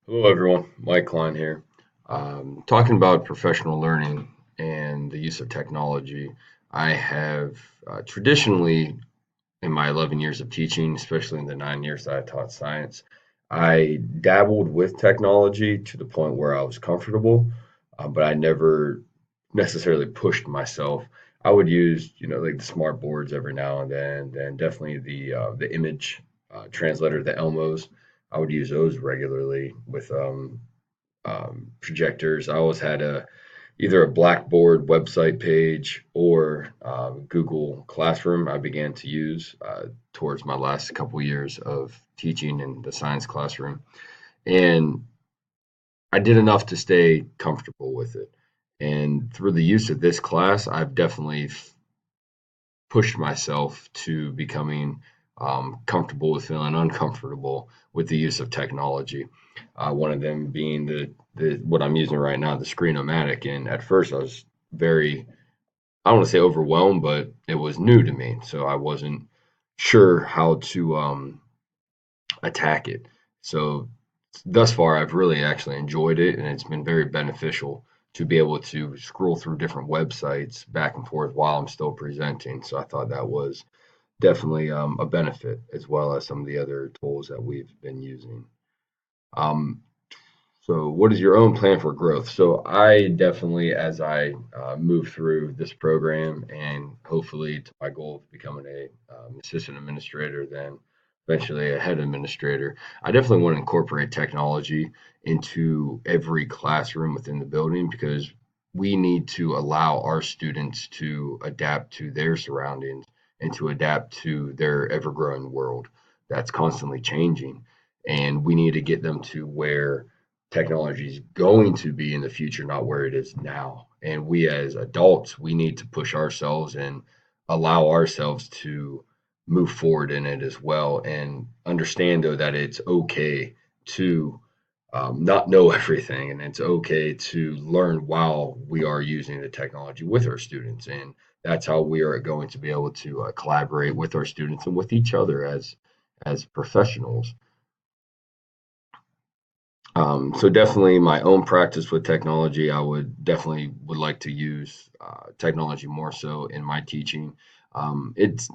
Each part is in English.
Hello, everyone. Mike Klein here. Talking about professional learning and the use of technology. I have traditionally, in my 11 years of teaching, especially in the 9 years that I taught science, I dabbled with technology to the point where I was comfortable, but I never necessarily pushed myself. I would use, like the smart boards every now and then definitely the image translator, the Elmos. I would use those regularly with projectors. I always had either a Blackboard website page or Google Classroom. I began to use towards my last couple years of teaching in the science classroom, and I did enough to stay comfortable with it. And through the use of this class, I've definitely pushed myself to becoming comfortable with feeling uncomfortable with the use of technology. One of them being the what I'm using right now, the Screenomatic. And at first, I was very, I don't want to say overwhelmed, but it was new to me, so I wasn't sure how to attack it. So thus far, I've really actually enjoyed it, and it's been very beneficial to be able to scroll through different websites back and forth while I'm still presenting. So I thought that was definitely a benefit, as well as some of the other tools that we've been using. Um, so, what is your own plan for growth? So, I definitely, as I move through this program and hopefully to my goal of becoming a assistant administrator, then eventually a head administrator, I definitely want to incorporate technology into every classroom within the building because we need to allow our students to adapt to their surroundings and to adapt to their ever-growing world that's constantly changing. And we need to get them to where technology is going to be in the future, not where it is now. And we as adults, we need to push ourselves and allow ourselves to move forward in it as well and understand though that it's okay to not know everything, and it's okay to learn while we are using the technology with our students, and that's how we are going to be able to collaborate with our students and with each other as professionals. So definitely my own practice with technology, I would definitely would like to use technology more so in my teaching. It's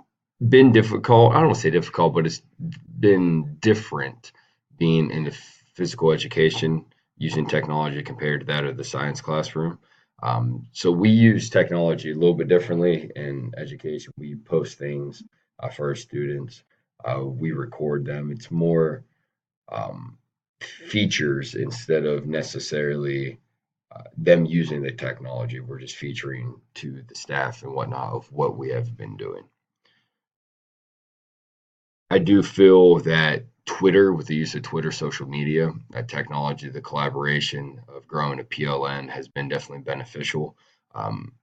been difficult. I don't want to say difficult, but it's been different being in the physical education using technology compared to that of the science classroom. So we use technology a little bit differently in education. We post things for our students. We record them. It's more um, features instead of necessarily them using the technology. We're just featuring to the staff and whatnot of what we have been doing. I do feel that Twitter, with the use of Twitter social media, that technology, the collaboration of growing a PLN has been definitely beneficial. Um,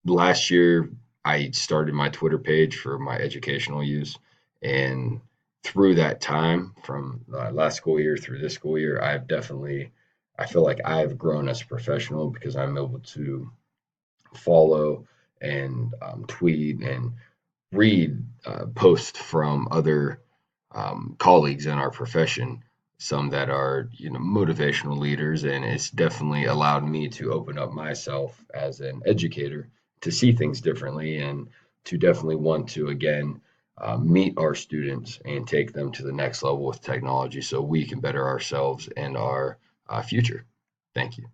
Last year, I started my Twitter page for my educational use, and through that time, from last school year through this school year, I've definitely, I feel like I've grown as a professional because I'm able to follow and tweet and read posts from other colleagues in our profession, some that are motivational leaders, and it's definitely allowed me to open up myself as an educator to see things differently and to definitely want to again meet our students and take them to the next level with technology so we can better ourselves and our future. Thank you.